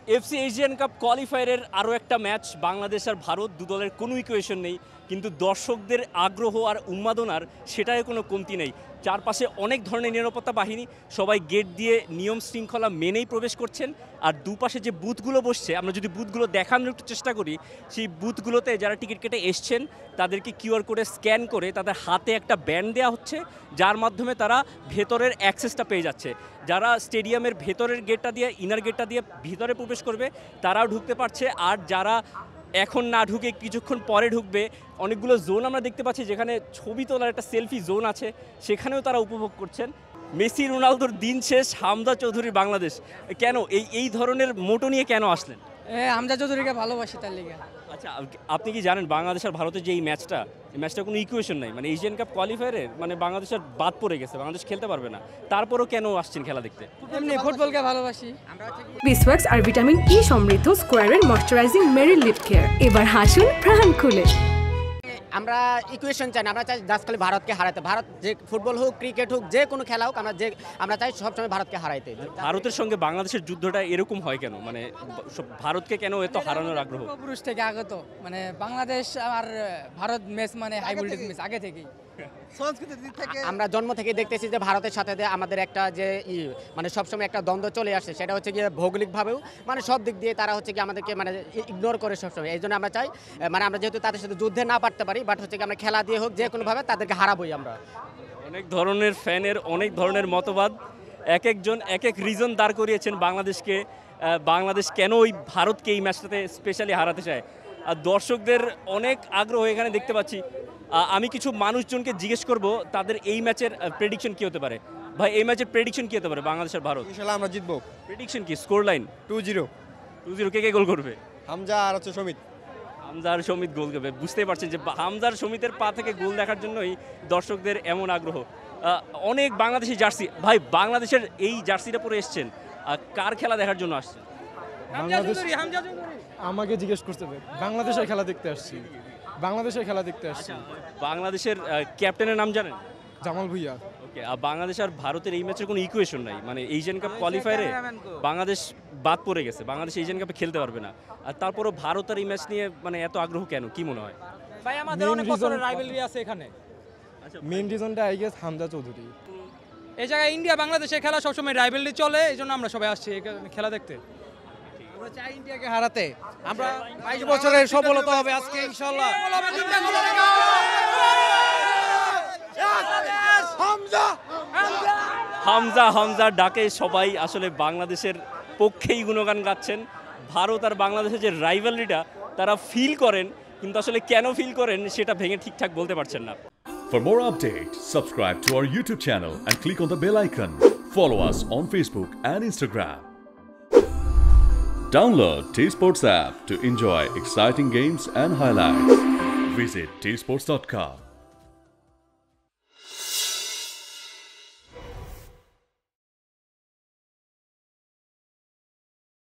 FC Asian cup কোয়ালিফায়ারের আরও একটা match, Bangladesh আর ভারত দু দলের কোনো ইকুয়েশন নেই, কিন্তু দর্শকদের আগ্রহ আর উন্মাদনার সেটাই কোনো কমতি নেই। চারপাশে অনেক ধরনের নিরাপত্তা বাহিনী, সবাই গেট দিয়ে নিয়ম শৃঙ্খলা মেনেই প্রবেশ করছেন। আর দুপাশে যে বুথগুলো বসছে, আমরা যদি বুথগুলো দেখানোর একটু চেষ্টা করি, সেই বুথগুলোতে যারা টিকিট কেটে এসছেন তাদেরকে কিউআর কোডে স্ক্যান করে তাদের হাতে একটা ব্যান্ড দেওয়া হচ্ছে, যার মাধ্যমে তারা ভেতরের অ্যাক্সেসটা পেয়ে যাচ্ছে। যারা স্টেডিয়ামের ভেতরের গেটটা দিয়ে, ইনার গেটটা দিয়ে ভিতরে প্রবেশ করবে তারাও ঢুকতে পারছে। আর যারা এখন না ঢুকে কিছুক্ষণ পরে ঢুকবে, অনেকগুলো জোন আমরা দেখতে পাচ্ছি যেখানে ছবি তোলার একটা সেলফি জোন আছে, সেখানেও তারা উপভোগ করছেন। মেসি রোনালদোর দিন শেষ, হামজা চৌধুরীর বাংলাদেশ। কেন এই ধরনের মোটো নিয়ে কেন আসলেন? হামজা চৌধুরীকে ভালোবাসি তার লিগে। আচ্ছা, আপনি কি জানেন বাংলাদেশ আর ভারতের যে এই ম্যাচটা কোনো ইকুয়েশন নাই, মানে এশিয়ান কাপ কোয়ালিফায়ারে মানে বাংলাদেশের বাদ পড়ে গেছে, বাংলাদেশ খেলতে পারবে না, তারপরও কেন আসছেন খেলা দেখতে? এমনি ফুটবলকে ভালোবাসি। বিসওয়াক্স আর ভিটামিন ই সমৃদ্ধ স্কোয়ারের ময়শ্চারাইজিং মেরি লিপ কেয়ার, এবার হাসুন প্রাণ খুলে। আমরা ইকুয়েশন চাই না, আমরা চাই জাস্ট খালি ভারতকে হারাতে। ভারত যে ফুটবল হোক, ক্রিকেট হোক, যে কোনো খেলা হোক, আমরা চাই সবসময় ভারতকে হারাইতে। ভারতের সঙ্গে বাংলাদেশের যুদ্ধটা এরকম হয় কেন, মানে ভারতকে কেন এত হারানোর আগ্রহ? পুরুষ থেকে আগত, মানে বাংলাদেশ আর ভারত ম্যাচ মানে হাই ভোল্টেজ ম্যাচ আগে থেকেই। আমরা জন্ম থেকে দেখতেছি যে ভারতের সাথে আমাদের একটা যে মানে সবসময় একটা দ্বন্দ্ব চলে আসছে, সেটা হচ্ছে গিয়ে ভৌগোলিকভাবেও মানে সব দিক দিয়ে তারা হচ্ছে কি আমাদেরকে মানে ইগনোর করে সবসময়। এই জন্য আমরা চাই মানে আমরা যেহেতু তাদের সাথে যুদ্ধে না পারতে পারি, বাট হচ্ছে কি আমরা খেলা দিয়ে হোক যে কোনোভাবে তাদেরকে হারাবোই আমরা। অনেক ধরনের ফ্যানের অনেক ধরনের মতবাদ, এক একজন এক এক রিজন দাঁড় করিয়েছেন বাংলাদেশকে। বাংলাদেশ কেন ওই ভারতকে এই ম্যাচটাতে স্পেশালি হারাতে চায়, আর দর্শকদের অনেক আগ্রহ এখানে দেখতে পাচ্ছি। আমি কিছু মানুষজনকে জিজ্ঞেস করব তাদের এই ম্যাচের প্রেডিকশন কী হতে পারে। ভাই, এই ম্যাচের প্রেডিকশন কী হতে পারে বাংলাদেশের ভারত? ইনশাআল্লাহ আমরা জিতবো। প্রেডিকশন কি, স্কোর লাইন? 2-0। 2-0। কে গোল করবে? হামজা আর হচ্ছে সমিত। হামজা আর সমিত গোল করবে। বুঝতেই পারছেন যে হামজার সমিতের পা থেকে গোল দেখার জন্যই দর্শকদের এমন আগ্রহ। অনেক বাংলাদেশি জার্সি, ভাই বাংলাদেশের এই জার্সিটা পরে এসছেন, কার খেলা দেখার জন্য আসছেন? আমাকে জিজ্ঞেস করতে হবে, বাংলাদেশের খেলা দেখতে আসছি। বাংলাদেশের খেলা দেখতে আসছি। বাংলাদেশের ক্যাপ্টেনের নাম জানেন? জামাল ভুইয়া। ওকে, আর বাংলাদেশ আর ভারতের এই ম্যাচের কোনো ইকুয়েশন নাই, মানে এশিয়ান কাপ কোয়ালিফায়ারে বাংলাদেশ বাদ পড়ে গেছে, বাংলাদেশ এশিয়ান কাপে খেলতে পারবে না। আর তারপরও ভারত আর এই ম্যাচ নিয়ে মানে এত আগ্রহ কেন, কি মনে হয়? ভাই আমাদের অনেক বছরের রাইভালরি আছে এখানে। মেইন রিজনটা আই গেস হামজা চৌধুরী। এই জায়গায় ইন্ডিয়া বাংলাদেশের খেলা সবসময় রাইভালরি চলে, এই জন্য আমরা সবাই আসছি খেলা দেখতে। আমরা চাই ইন্ডিয়াকে হারাতে। আমরা 22 বছরের সফলতা হবে আজকে ইনশাআল্লাহ। হামজা ডাকে সবাই আসলে বাংলাদেশের পক্ষেই গুণগান গাচ্ছেন। ভারত আর বাংলাদেশের যে রাইভালরিটা তারা ফিল করেন, কিন্তু আসলে কেন ফিল করেন সেটা ভেঙে ঠিকঠাক বলতে পারছেন না। For more updates, subscribe to our YouTube channel and click on the bell icon. Follow us on Facebook and Instagram. Download T-Sports app to enjoy exciting games and highlights. Visit tsports.com.